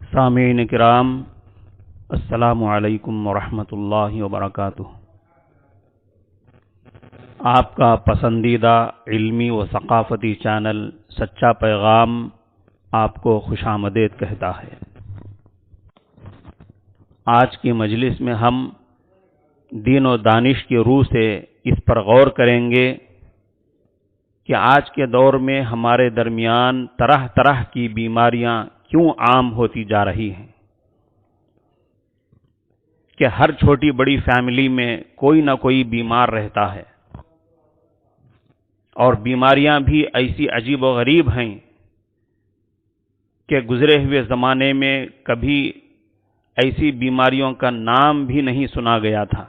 سامعین کرام، السلام علیکم ورحمۃ اللہ وبرکاتہ۔ آپ کا پسندیدہ علمی و ثقافتی چینل سچا پیغام آپ کو خوش آمدید کہتا ہے۔ آج کی مجلس میں ہم دین و دانش کی روح سے اس پر غور کریں گے کہ آج کے دور میں ہمارے درمیان طرح طرح کی بیماریاں کیوں عام ہوتی جا رہی ہیں، کہ ہر چھوٹی بڑی فیملی میں کوئی نہ کوئی بیمار رہتا ہے، اور بیماریاں بھی ایسی عجیب و غریب ہیں کہ گزرے ہوئے زمانے میں کبھی ایسی بیماریوں کا نام بھی نہیں سنا گیا تھا۔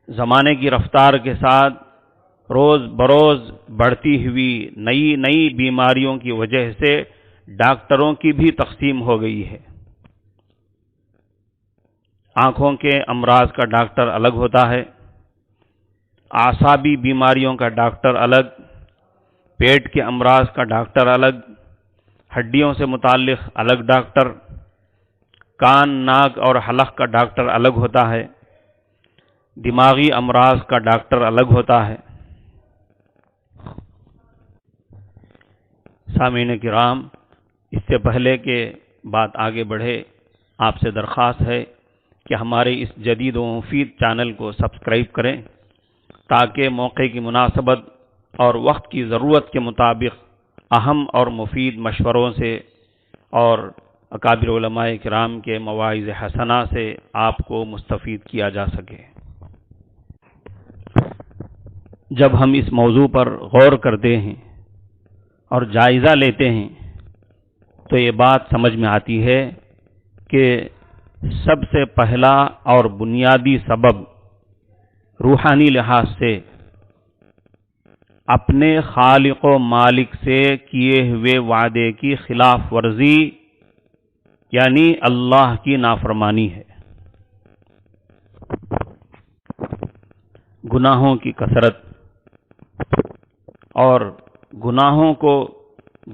زمانے کی رفتار کے ساتھ روز بروز بڑھتی ہوئی نئی بیماریوں کی وجہ سے ڈاکٹروں کی بھی تقسیم ہو گئی ہے۔ آنکھوں کے امراض کا ڈاکٹر الگ ہوتا ہے، اعصابی بیماریوں کا ڈاکٹر الگ، پیٹ کے امراض کا ڈاکٹر الگ، ہڈیوں سے متعلق الگ ڈاکٹر، کان ناک اور حلق کا ڈاکٹر الگ ہوتا ہے، دماغی امراض کا ڈاکٹر الگ ہوتا ہے۔ سامعین کرام، اس سے پہلے کہ بات آگے بڑھے، آپ سے درخواست ہے کہ ہمارے اس جدید و مفید چینل کو سبسکرائب کریں تاکہ موقع کی مناسبت اور وقت کی ضرورت کے مطابق اہم اور مفید مشوروں سے اور اکابر علماء کرام کے مواعظ حسنہ سے آپ کو مستفید کیا جا سکے۔ جب ہم اس موضوع پر غور کرتے ہیں اور جائزہ لیتے ہیں تو یہ بات سمجھ میں آتی ہے کہ سب سے پہلا اور بنیادی سبب روحانی لحاظ سے اپنے خالق و مالک سے کیے ہوئے وعدے کی خلاف ورزی یعنی اللہ کی نافرمانی ہے۔ گناہوں کی کثرت اور گناہوں کو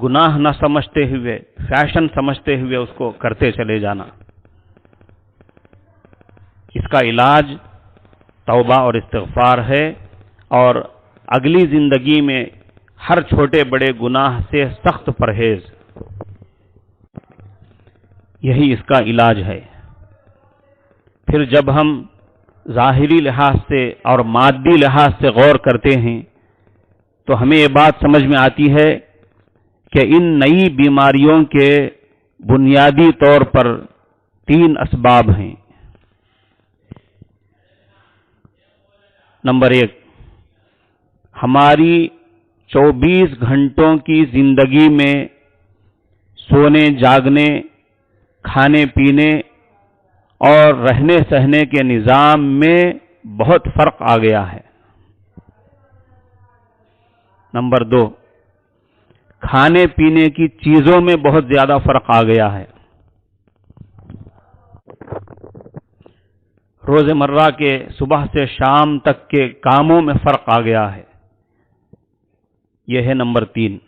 گناہ نہ سمجھتے ہوئے، فیشن سمجھتے ہوئے اس کو کرتے چلے جانا، اس کا علاج توبہ اور استغفار ہے، اور اگلی زندگی میں ہر چھوٹے بڑے گناہ سے سخت پرہیز، یہی اس کا علاج ہے۔ پھر جب ہم ظاہری لحاظ سے اور مادی لحاظ سے غور کرتے ہیں تو ہمیں یہ بات سمجھ میں آتی ہے کہ ان نئی بیماریوں کے بنیادی طور پر 3 اسباب ہیں۔ نمبر 1، ہماری 24 گھنٹوں کی زندگی میں سونے جاگنے، کھانے پینے اور رہنے سہنے کے نظام میں بہت فرق آ گیا ہے۔ نمبر 2، کھانے پینے کی چیزوں میں بہت زیادہ فرق آ گیا ہے۔ روز مرہ کے صبح سے شام تک کے کاموں میں فرق آ گیا ہے۔ یہ ہے نمبر 3۔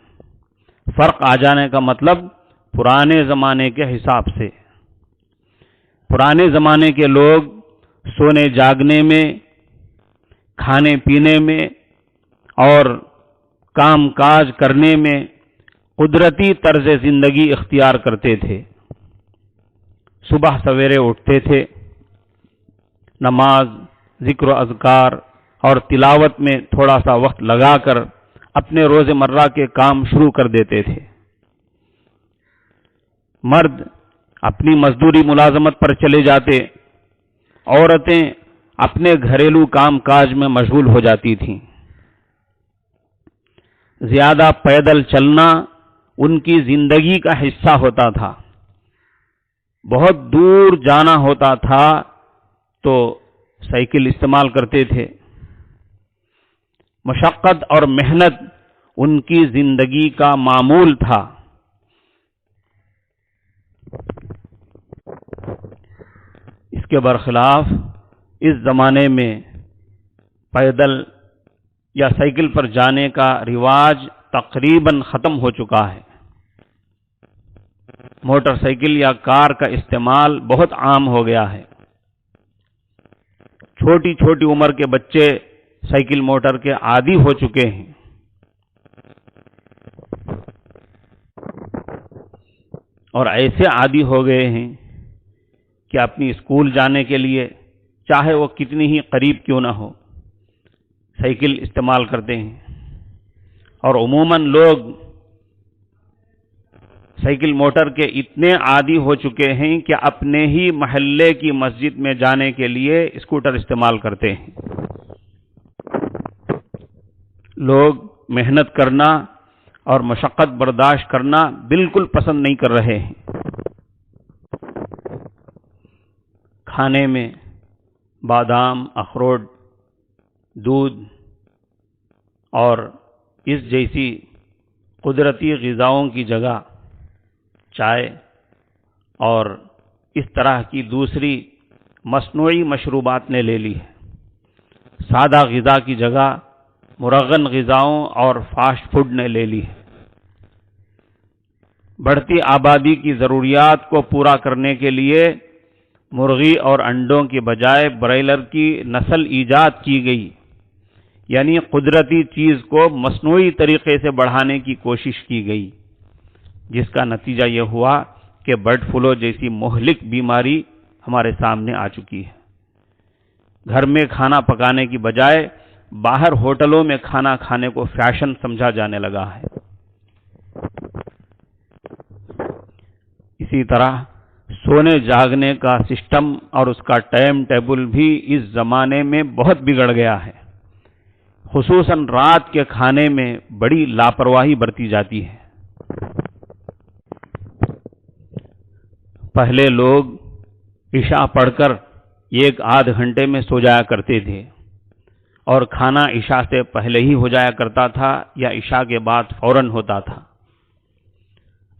فرق آ جانے کا مطلب پرانے زمانے کے حساب سے، پرانے زمانے کے لوگ سونے جاگنے میں، کھانے پینے میں اور کام کاج کرنے میں قدرتی طرز زندگی اختیار کرتے تھے۔ صبح سویرے اٹھتے تھے، نماز، ذکر و اذکار اور تلاوت میں تھوڑا سا وقت لگا کر اپنے روز مرہ کے کام شروع کر دیتے تھے۔ مرد اپنی مزدوری ملازمت پر چلے جاتے، عورتیں اپنے گھریلو کام کاج میں مشغول ہو جاتی تھیں۔ زیادہ پیدل چلنا ان کی زندگی کا حصہ ہوتا تھا۔ بہت دور جانا ہوتا تھا تو سائیکل استعمال کرتے تھے۔ مشقت اور محنت ان کی زندگی کا معمول تھا۔ اس کے برخلاف اس زمانے میں پیدل یا سائیکل پر جانے کا رواج تقریباً ختم ہو چکا ہے۔ موٹر سائیکل یا کار کا استعمال بہت عام ہو گیا ہے۔ چھوٹی چھوٹی عمر کے بچے سائیکل موٹر کے عادی ہو چکے ہیں۔ اور ایسے عادی ہو گئے ہیں کہ اپنی اسکول جانے کے لیے چاہے وہ کتنی ہی قریب کیوں نہ ہو سائیکل استعمال کرتے ہیں۔ اور عموماً لوگ سائیکل موٹر کے اتنے عادی ہو چکے ہیں کہ اپنے ہی محلے کی مسجد میں جانے کے لیے اسکوٹر استعمال کرتے ہیں۔ لوگ محنت کرنا اور مشقت برداشت کرنا بالکل پسند نہیں کر رہے ہیں۔ کھانے میں بادام، اخروٹ، دودھ اور اس جیسی قدرتی غذاؤں کی جگہ چائے اور اس طرح کی دوسری مصنوعی مشروبات نے لے لی ہے۔ سادہ غذا کی جگہ مرغن غذاؤں اور فاسٹ فوڈ نے لے لی ہے۔ بڑھتی آبادی کی ضروریات کو پورا کرنے کے لیے مرغی اور انڈوں کی بجائے برائلر کی نسل ایجاد کی گئی، یعنی قدرتی چیز کو مصنوعی طریقے سے بڑھانے کی کوشش کی گئی، جس کا نتیجہ یہ ہوا کہ برڈ فلو جیسی مہلک بیماری ہمارے سامنے آ چکی ہے۔ گھر میں کھانا پکانے کی بجائے باہر ہوٹلوں میں کھانا کھانے کو فیشن سمجھا جانے لگا ہے۔ اسی طرح سونے جاگنے کا سسٹم اور اس کا ٹائم ٹیبل بھی اس زمانے میں بہت بگڑ گیا ہے۔ خصوصاً رات کے کھانے میں بڑی لاپرواہی برتی جاتی ہے۔ پہلے لوگ عشاء پڑھ کر 1-8 گھنٹے میں سو جایا کرتے تھے، اور کھانا عشاء سے پہلے ہی ہو جایا کرتا تھا یا عشاء کے بعد فوراً ہوتا تھا۔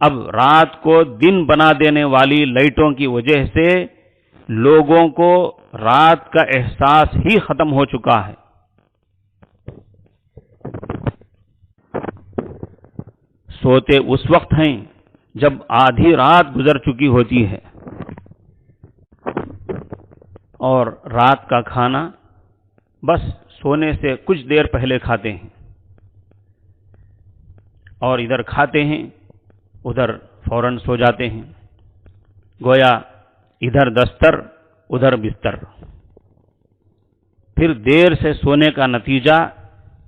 اب رات کو دن بنا دینے والی لائٹوں کی وجہ سے لوگوں کو رات کا احساس ہی ختم ہو چکا ہے۔ سوتے اس وقت ہیں جب آدھی رات گزر چکی ہوتی ہے، اور رات کا کھانا بس سونے سے کچھ دیر پہلے کھاتے ہیں، اور ادھر کھاتے ہیں ادھر فوراً سو جاتے ہیں، گویا ادھر دستر ادھر بستر۔ پھر دیر سے سونے کا نتیجہ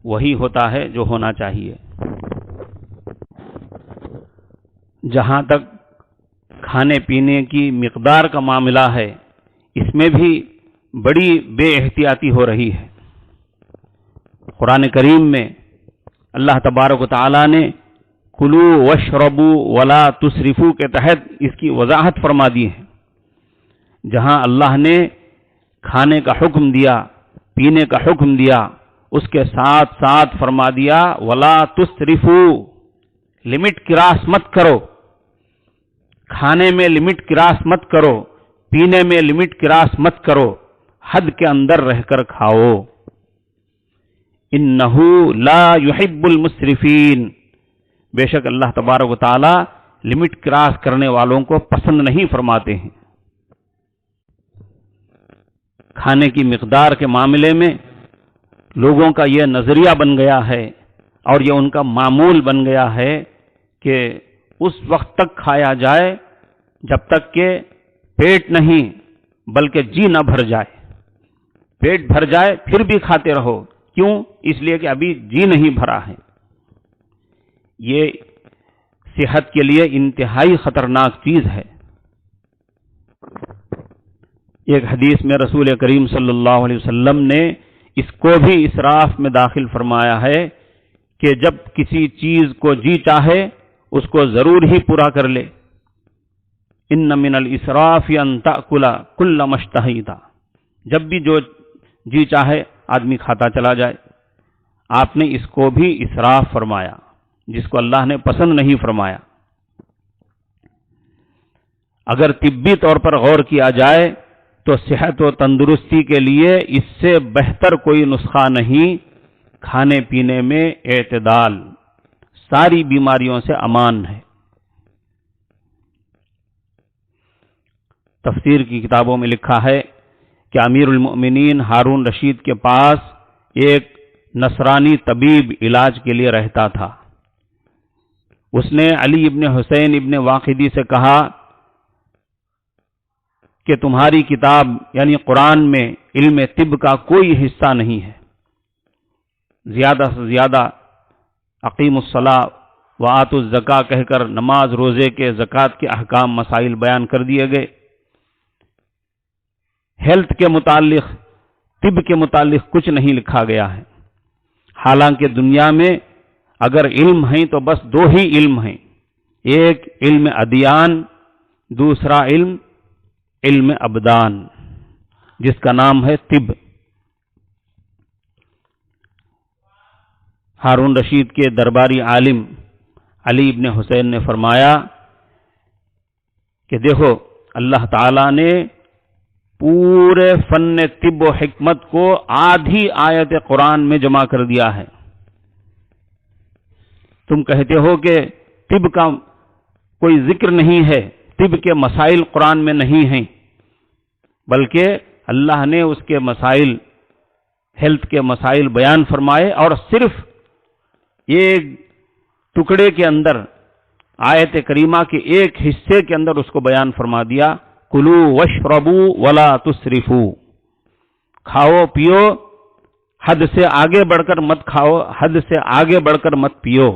وہی ہوتا ہے جو ہونا چاہیے۔ جہاں تک کھانے پینے کی مقدار کا معاملہ ہے، اس میں بھی بڑی بے احتیاطی ہو رہی ہے۔ قرآن کریم میں اللہ تبارک و تعالی نے کلو واشربو ولا تسرفو کے تحت اس کی وضاحت فرما دی ہے۔ جہاں اللہ نے کھانے کا حکم دیا، پینے کا حکم دیا، اس کے ساتھ ساتھ فرما دیا ولا تسرفو، لمٹ کراس مت کرو، کھانے میں لمٹ کراس مت کرو، پینے میں لمٹ کراس مت کرو، حد کے اندر رہ کر کھاؤ۔ انہو لا یحب المسرفین، بے شک اللہ تبارک و تعالی لمٹ کراس کرنے والوں کو پسند نہیں فرماتے ہیں۔ کھانے کی مقدار کے معاملے میں لوگوں کا یہ نظریہ بن گیا ہے اور یہ ان کا معمول بن گیا ہے کہ اس وقت تک کھایا جائے جب تک کہ پیٹ نہیں بلکہ جی نہ بھر جائے۔ پیٹ بھر جائے پھر بھی کھاتے رہو، کیوں؟ اس لیے کہ ابھی جی نہیں بھرا ہے۔ یہ صحت کے لیے انتہائی خطرناک چیز ہے۔ ایک حدیث میں رسول کریم صلی اللہ علیہ وسلم نے اس کو بھی اسراف میں داخل فرمایا ہے کہ جب کسی چیز کو جی چاہے اس کو ضرور ہی پورا کر لے۔ ان من الاسراف ان تأکل کل ما اشتہیت، جب بھی جو جی چاہے آدمی کھاتا چلا جائے۔ آپ نے اس کو بھی اسراف فرمایا، جس کو اللہ نے پسند نہیں فرمایا۔ اگر طبی طور پر غور کیا جائے تو صحت و تندرستی کے لیے اس سے بہتر کوئی نسخہ نہیں۔ کھانے پینے میں اعتدال ساری بیماریوں سے امان ہے۔ تفسیر کی کتابوں میں لکھا ہے کہ امیر المؤمنین ہارون رشید کے پاس ایک نصرانی طبیب علاج کے لیے رہتا تھا۔ اس نے علی ابن حسین ابن واقدی سے کہا کہ تمہاری کتاب یعنی قرآن میں علم طب کا کوئی حصہ نہیں ہے، زیادہ سے زیادہ اقیم الصلاۃ وآتوا الزکاۃ کہہ کر نماز روزے کے زکوٰۃ کے احکام مسائل بیان کر دیے گئے، ہیلتھ کے متعلق طب کے متعلق کچھ نہیں لکھا گیا ہے۔ حالانکہ دنیا میں اگر علم ہیں تو بس دو ہی علم ہیں، ایک علم ادیان، دوسرا علم ابدان، جس کا نام ہے طب۔ ہارون رشید کے درباری عالم علی ابن حسین نے فرمایا کہ دیکھو اللہ تعالی نے پورے فن طب و حکمت کو آدھی آیت قرآن میں جمع کر دیا ہے۔ تم کہتے ہو کہ طب کا کوئی ذکر نہیں ہے، طب کے مسائل قرآن میں نہیں ہیں، بلکہ اللہ نے اس کے مسائل، ہیلتھ کے مسائل بیان فرمائے اور صرف ایک ٹکڑے کے اندر آیت کریمہ کے ایک حصے کے اندر اس کو بیان فرما دیا، کلو واشربوا ولا تسرفوا، کھاؤ پیو، حد سے آگے بڑھ کر مت کھاؤ، حد سے آگے بڑھ کر مت پیو۔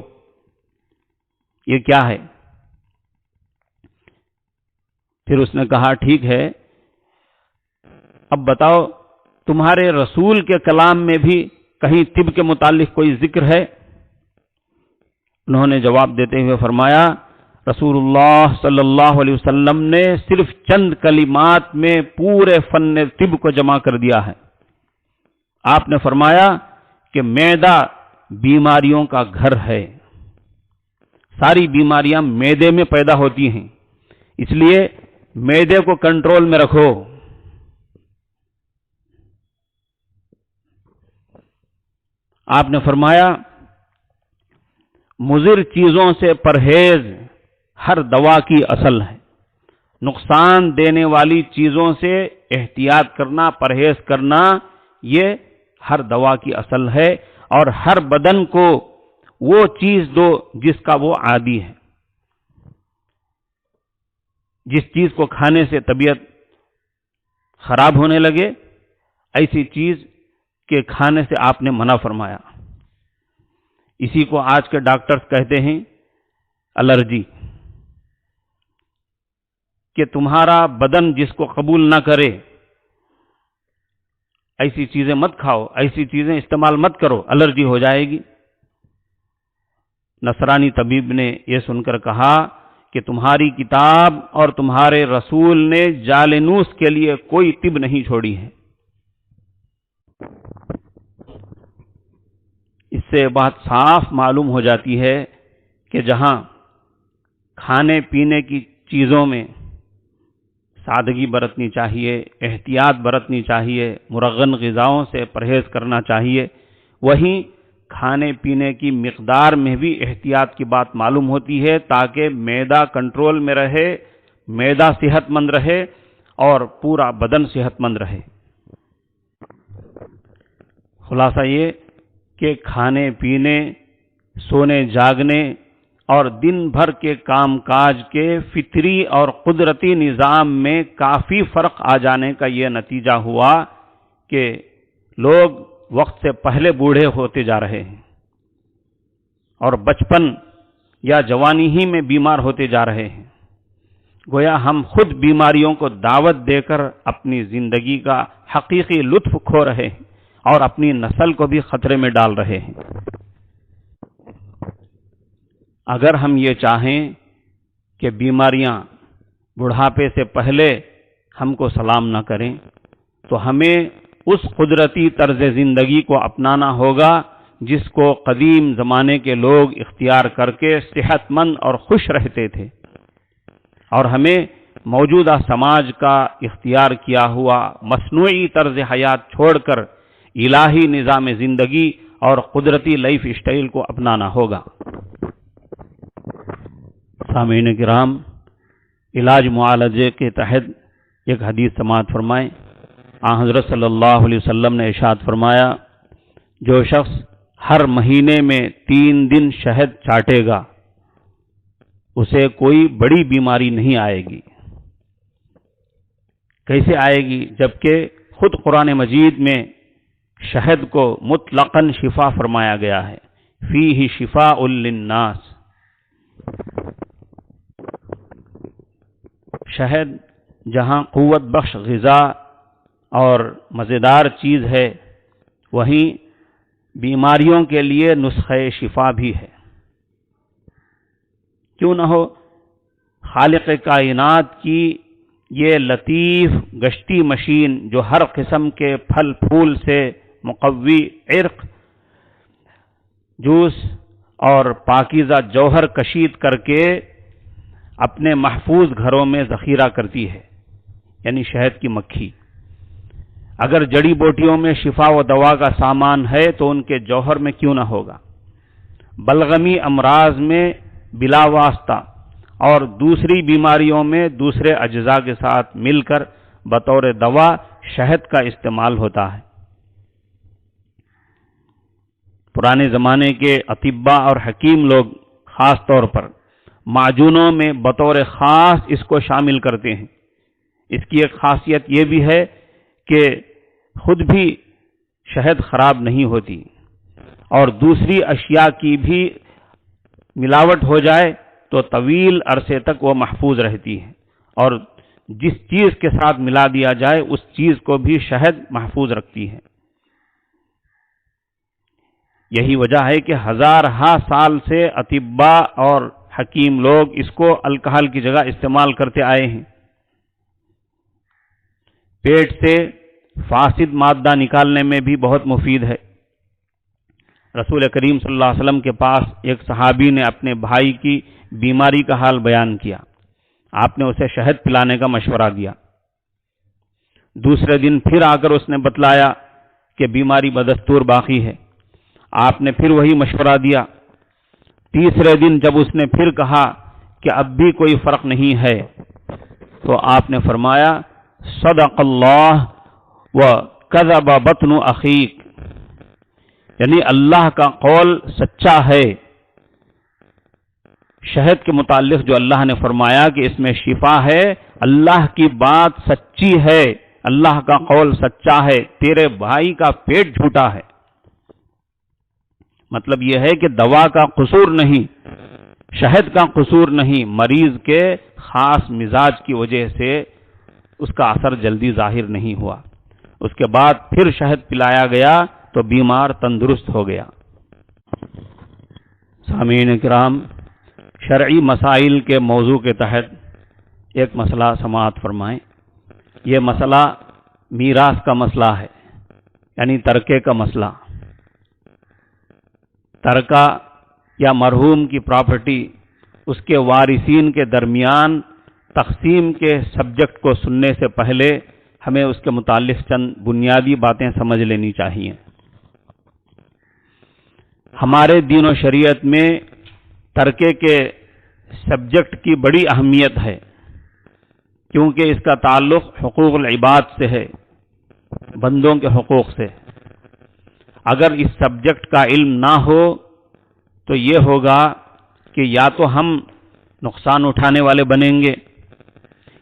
یہ کیا ہے؟ پھر اس نے کہا ٹھیک ہے، اب بتاؤ تمہارے رسول کے کلام میں بھی کہیں طب کے متعلق کوئی ذکر ہے؟ انہوں نے جواب دیتے ہوئے فرمایا رسول اللہ صلی اللہ علیہ وسلم نے صرف چند کلمات میں پورے فن طب کو جمع کر دیا ہے۔ آپ نے فرمایا کہ معدہ بیماریوں کا گھر ہے، ساری بیماریاں معدے میں پیدا ہوتی ہیں، اس لیے معدے کو کنٹرول میں رکھو۔ آپ نے فرمایا مضر چیزوں سے پرہیز ہر دوا کی اصل ہے، نقصان دینے والی چیزوں سے احتیاط کرنا، پرہیز کرنا، یہ ہر دوا کی اصل ہے، اور ہر بدن کو وہ چیز دو جس کا وہ عادی ہے۔ جس چیز کو کھانے سے طبیعت خراب ہونے لگے ایسی چیز کے کھانے سے آپ نے منع فرمایا۔ اسی کو آج کے ڈاکٹرز کہتے ہیں الرجی، کہ تمہارا بدن جس کو قبول نہ کرے ایسی چیزیں مت کھاؤ، ایسی چیزیں استعمال مت کرو، الرجی ہو جائے گی۔ نصرانی طبیب نے یہ سن کر کہا کہ تمہاری کتاب اور تمہارے رسول نے جالینوس کے لیے کوئی طب نہیں چھوڑی ہے۔ اس سے بات صاف معلوم ہو جاتی ہے کہ جہاں کھانے پینے کی چیزوں میں سادگی برتنی چاہیے، احتیاط برتنی چاہیے، مرغن غذاؤں سے پرہیز کرنا چاہیے، وہیں کھانے پینے کی مقدار میں بھی احتیاط کی بات معلوم ہوتی ہے تاکہ معدہ کنٹرول میں رہے، معدہ صحت مند رہے اور پورا بدن صحت مند رہے۔ خلاصہ یہ کہ کھانے پینے، سونے جاگنے اور دن بھر کے کام کاج کے فطری اور قدرتی نظام میں کافی فرق آ جانے کا یہ نتیجہ ہوا کہ لوگ وقت سے پہلے بوڑھے ہوتے جا رہے ہیں اور بچپن یا جوانی ہی میں بیمار ہوتے جا رہے ہیں۔ گویا ہم خود بیماریوں کو دعوت دے کر اپنی زندگی کا حقیقی لطف کھو رہے ہیں اور اپنی نسل کو بھی خطرے میں ڈال رہے ہیں۔ اگر ہم یہ چاہیں کہ بیماریاں بڑھاپے سے پہلے ہم کو سلام نہ کریں تو ہمیں اس قدرتی طرز زندگی کو اپنانا ہوگا جس کو قدیم زمانے کے لوگ اختیار کر کے صحت مند اور خوش رہتے تھے، اور ہمیں موجودہ سماج کا اختیار کیا ہوا مصنوعی طرز حیات چھوڑ کر الہی نظام زندگی اور قدرتی لائف اسٹائل کو اپنانا ہوگا۔ سامعین کرام، علاج معالجے کے تحت ایک حدیث سماعت فرمائیں۔ آن حضرت صلی اللہ علیہ وسلم نے ارشاد فرمایا، جو شخص ہر مہینے میں 3 دن شہد چاٹے گا اسے کوئی بڑی بیماری نہیں آئے گی۔ کیسے آئے گی؟ جبکہ خود قرآن مجید میں شہد کو مطلقاً شفا فرمایا گیا ہے، فیہ شفاء للناس۔ شہد جہاں قوت بخش غذا اور مزیدار چیز ہے، وہیں بیماریوں کے لیے نسخہ شفا بھی ہے۔ کیوں نہ ہو، خالق کائنات کی یہ لطیف گشتی مشین جو ہر قسم کے پھل پھول سے مقوی عرق، جوس اور پاکیزہ جوہر کشید کر کے اپنے محفوظ گھروں میں ذخیرہ کرتی ہے، یعنی شہد کی مکھی۔ اگر جڑی بوٹیوں میں شفا و دوا کا سامان ہے تو ان کے جوہر میں کیوں نہ ہوگا؟ بلغمی امراض میں بلا واسطہ اور دوسری بیماریوں میں دوسرے اجزاء کے ساتھ مل کر بطور دوا شہد کا استعمال ہوتا ہے۔ پرانے زمانے کے اطباء اور حکیم لوگ خاص طور پر معجونوں میں بطور خاص اس کو شامل کرتے ہیں۔ اس کی ایک خاصیت یہ بھی ہے کہ خود بھی شہد خراب نہیں ہوتی، اور دوسری اشیاء کی بھی ملاوٹ ہو جائے تو طویل عرصے تک وہ محفوظ رہتی ہے، اور جس چیز کے ساتھ ملا دیا جائے اس چیز کو بھی شہد محفوظ رکھتی ہے۔ یہی وجہ ہے کہ ہزارہا سال سے اطباء اور حکیم لوگ اس کو الکحل کی جگہ استعمال کرتے آئے ہیں۔ پیٹ سے فاسد مادہ نکالنے میں بھی بہت مفید ہے۔ رسول کریم صلی اللہ علیہ وسلم کے پاس ایک صحابی نے اپنے بھائی کی بیماری کا حال بیان کیا۔ آپ نے اسے شہد پلانے کا مشورہ دیا۔ دوسرے دن پھر آ کر اس نے بتلایا کہ بیماری بدستور باقی ہے۔ آپ نے پھر وہی مشورہ دیا۔ تیسرے دن جب اس نے پھر کہا کہ اب بھی کوئی فرق نہیں ہے، تو آپ نے فرمایا، صدق اللہ وکذب بطن اخیک، یعنی اللہ کا قول سچا ہے۔ شہد کے متعلق جو اللہ نے فرمایا کہ اس میں شفا ہے، اللہ کی بات سچی ہے، اللہ کا قول سچا ہے، تیرے بھائی کا پیٹ جھوٹا ہے۔ مطلب یہ ہے کہ دوا کا قصور نہیں، شہد کا قصور نہیں، مریض کے خاص مزاج کی وجہ سے اس کا اثر جلدی ظاہر نہیں ہوا۔ اس کے بعد پھر شہد پلایا گیا تو بیمار تندرست ہو گیا۔ سامعین کرام، شرعی مسائل کے موضوع کے تحت ایک مسئلہ سماعت فرمائیں۔ یہ مسئلہ میراث کا مسئلہ ہے، یعنی ترکے کا مسئلہ۔ ترکہ یا مرحوم کی پراپرٹی اس کے وارثین کے درمیان تقسیم کے سبجیکٹ کو سننے سے پہلے ہمیں اس کے متعلق چند بنیادی باتیں سمجھ لینی چاہیے۔ ہمارے دین و شریعت میں ترکے کے سبجیکٹ کی بڑی اہمیت ہے، کیونکہ اس کا تعلق حقوق العباد سے ہے، بندوں کے حقوق سے۔ اگر اس سبجیکٹ کا علم نہ ہو تو یہ ہوگا کہ یا تو ہم نقصان اٹھانے والے بنیں گے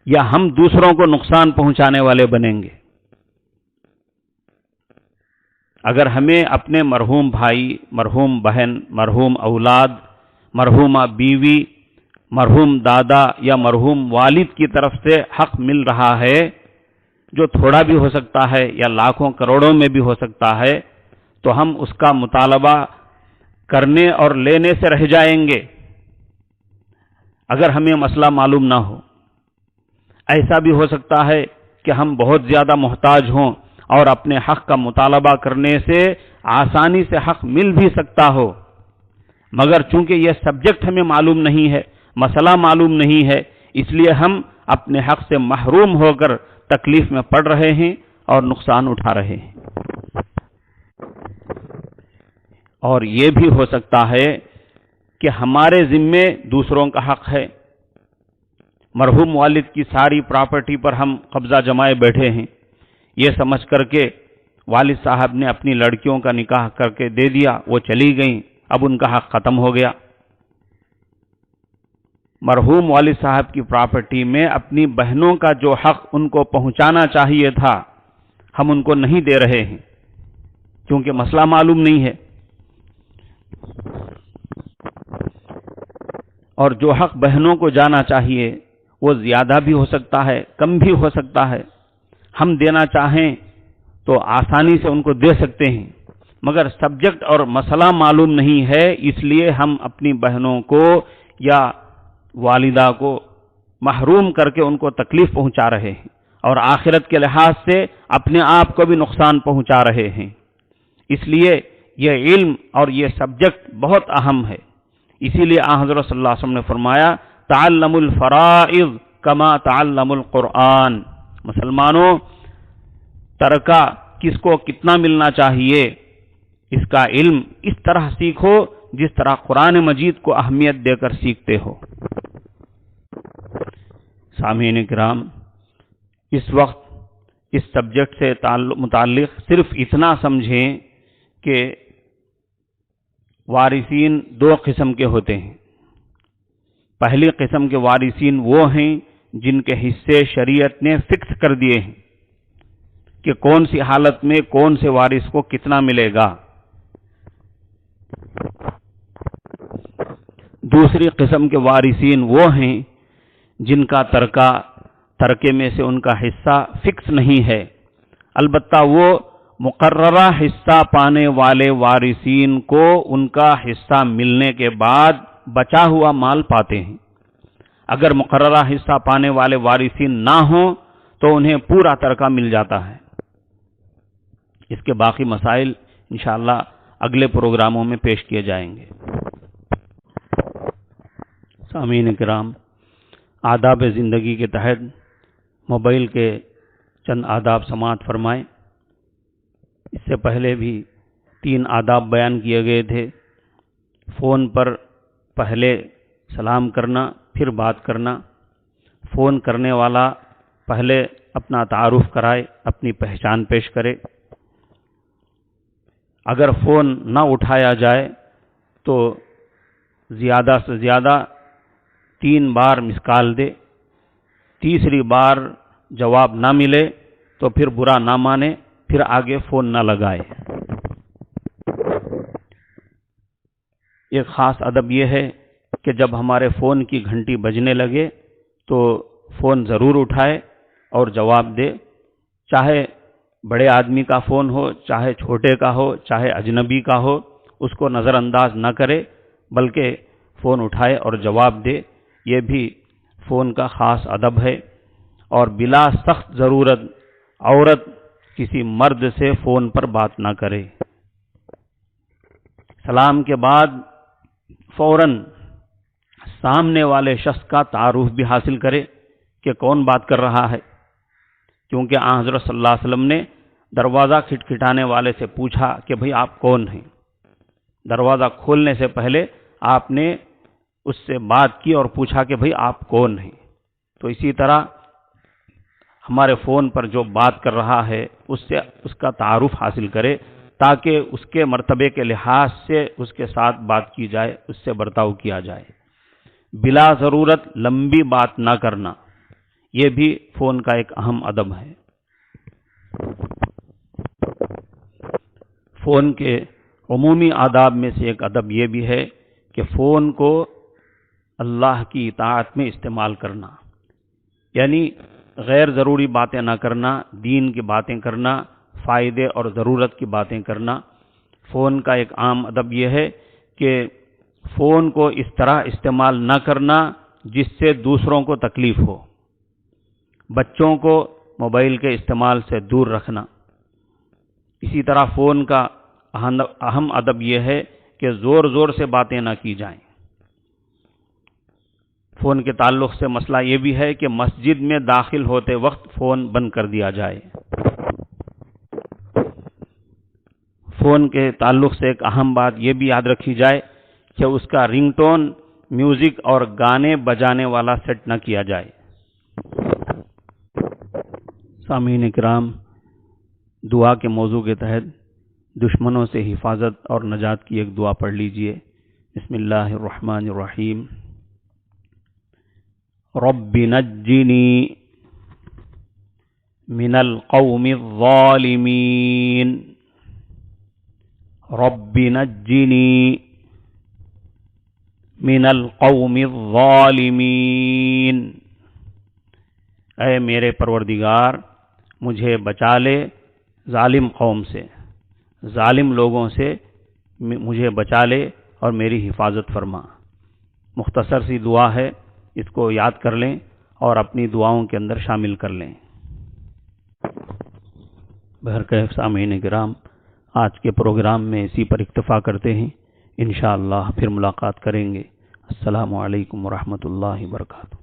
یا ہم دوسروں کو نقصان پہنچانے والے بنیں گے۔ اگر ہمیں اپنے مرحوم بھائی، مرحوم بہن، مرحوم اولاد، مرحومہ بیوی، مرحوم دادا یا مرحوم والد کی طرف سے حق مل رہا ہے، جو تھوڑا بھی ہو سکتا ہے یا لاکھوں کروڑوں میں بھی ہو سکتا ہے، تو ہم اس کا مطالبہ کرنے اور لینے سے رہ جائیں گے اگر ہمیں مسئلہ معلوم نہ ہو۔ ایسا بھی ہو سکتا ہے کہ ہم بہت زیادہ محتاج ہوں اور اپنے حق کا مطالبہ کرنے سے آسانی سے حق مل بھی سکتا ہو، مگر چونکہ یہ سبجیکٹ ہمیں معلوم نہیں ہے، مسئلہ معلوم نہیں ہے، اس لیے ہم اپنے حق سے محروم ہو کر تکلیف میں پڑ رہے ہیں اور نقصان اٹھا رہے ہیں۔ اور یہ بھی ہو سکتا ہے کہ ہمارے ذمے دوسروں کا حق ہے، مرحوم والد کی ساری پراپرٹی پر ہم قبضہ جمائے بیٹھے ہیں، یہ سمجھ کر کے والد صاحب نے اپنی لڑکیوں کا نکاح کر کے دے دیا، وہ چلی گئیں، اب ان کا حق ختم ہو گیا۔ مرحوم والد صاحب کی پراپرٹی میں اپنی بہنوں کا جو حق ان کو پہنچانا چاہیے تھا ہم ان کو نہیں دے رہے ہیں، کیونکہ مسئلہ معلوم نہیں ہے، اور جو حق بہنوں کو جانا چاہیے وہ زیادہ بھی ہو سکتا ہے، کم بھی ہو سکتا ہے۔ ہم دینا چاہیں تو آسانی سے ان کو دے سکتے ہیں، مگر سبجیکٹ اور مسئلہ معلوم نہیں ہے، اس لیے ہم اپنی بہنوں کو یا والدہ کو محروم کر کے ان کو تکلیف پہنچا رہے ہیں، اور آخرت کے لحاظ سے اپنے آپ کو بھی نقصان پہنچا رہے ہیں۔ اس لیے یہ علم اور یہ سبجیکٹ بہت اہم ہے، اسی لیے حضرت صلی اللہ علیہ وسلم نے فرمایا تعلموا الفرائض کما تعلموا القرآن۔ مسلمانوں، ترکہ کس کو کتنا ملنا چاہیے، اس کا علم اس طرح سیکھو جس طرح قرآن مجید کو اہمیت دے کر سیکھتے ہو۔ سامعین کرام، اس وقت اس سبجیکٹ سے متعلق صرف اتنا سمجھیں کہ وارثین دو قسم کے ہوتے ہیں۔ پہلی قسم کے وارثین وہ ہیں جن کے حصے شریعت نے فکس کر دیے ہیں کہ کون سی حالت میں کون سے وارث کو کتنا ملے گا۔ دوسری قسم کے وارثین وہ ہیں جن کا ترکے میں سے ان کا حصہ فکس نہیں ہے، البتہ وہ مقررہ حصہ پانے والے وارثین کو ان کا حصہ ملنے کے بعد بچا ہوا مال پاتے ہیں۔ اگر مقررہ حصہ پانے والے وارثین نہ ہوں تو انہیں پورا ترکہ مل جاتا ہے۔ اس کے باقی مسائل انشاءاللہ اگلے پروگراموں میں پیش کیے جائیں گے۔ سامعین کرام، آداب زندگی کے تحت موبائل کے چند آداب سماعت فرمائیں۔ اس سے پہلے بھی 3 آداب بیان کیے گئے تھے۔ فون پر پہلے سلام کرنا، پھر بات کرنا۔ فون کرنے والا پہلے اپنا تعارف کرائے، اپنی پہچان پیش کرے۔ اگر فون نہ اٹھایا جائے تو زیادہ سے زیادہ 3 بار مس کال دے، تیسری بار جواب نہ ملے تو پھر برا نہ مانے، پھر آگے فون نہ لگائے۔ ایک خاص ادب یہ ہے کہ جب ہمارے فون کی گھنٹی بجنے لگے تو فون ضرور اٹھائے اور جواب دے، چاہے بڑے آدمی کا فون ہو، چاہے چھوٹے کا ہو، چاہے اجنبی کا ہو، اس کو نظر انداز نہ کرے بلکہ فون اٹھائے اور جواب دے۔ یہ بھی فون کا خاص ادب ہے، اور بلا سخت ضرورت عورت کسی مرد سے فون پر بات نہ کرے۔ سلام کے بعد فوراً سامنے والے شخص کا تعارف بھی حاصل کرے کہ کون بات کر رہا ہے، کیونکہ حضرت صلی اللہ علیہ وسلم نے دروازہ کھٹکھٹانے والے سے پوچھا کہ بھئی آپ کون ہیں۔ دروازہ کھولنے سے پہلے آپ نے اس سے بات کی اور پوچھا کہ بھئی آپ کون ہیں۔ تو اسی طرح ہمارے فون پر جو بات کر رہا ہے اس سے اس کا تعارف حاصل کرے، تاکہ اس کے مرتبے کے لحاظ سے اس کے ساتھ بات کی جائے، اس سے برتاؤ کیا جائے۔ بلا ضرورت لمبی بات نہ کرنا، یہ بھی فون کا ایک اہم ادب ہے۔ فون کے عمومی آداب میں سے ایک ادب یہ بھی ہے کہ فون کو اللہ کی اطاعت میں استعمال کرنا، یعنی غیر ضروری باتیں نہ کرنا، دین کی باتیں کرنا، فائدے اور ضرورت کی باتیں کرنا۔ فون کا ایک عام ادب یہ ہے کہ فون کو اس طرح استعمال نہ کرنا جس سے دوسروں کو تکلیف ہو۔ بچوں کو موبائل کے استعمال سے دور رکھنا۔ اسی طرح فون کا اہم ادب یہ ہے کہ زور زور سے باتیں نہ کی جائیں۔ فون کے تعلق سے مسئلہ یہ بھی ہے کہ مسجد میں داخل ہوتے وقت فون بند کر دیا جائے۔ فون کے تعلق سے ایک اہم بات یہ بھی یاد رکھی جائے کہ اس کا رنگ ٹون میوزک اور گانے بجانے والا سیٹ نہ کیا جائے۔ سامعین کرام، دعا کے موضوع کے تحت دشمنوں سے حفاظت اور نجات کی ایک دعا پڑھ لیجئے۔ بسم اللہ الرحمن الرحیم۔ رب نجنی من القوم الظالمین، رب نجنی من القوم الظالمین، اے میرے پروردگار مجھے بچا لے ظالم قوم سے، ظالم لوگوں سے مجھے بچا لے اور میری حفاظت فرما۔ مختصر سی دعا ہے، اس کو یاد کر لیں اور اپنی دعاؤں کے اندر شامل کر لیں۔ بہرکیف سامعین کرام، آج کے پروگرام میں اسی پر اکتفا کرتے ہیں، انشاءاللہ پھر ملاقات کریں گے۔ السلام علیکم ورحمۃ اللہ وبرکاتہ۔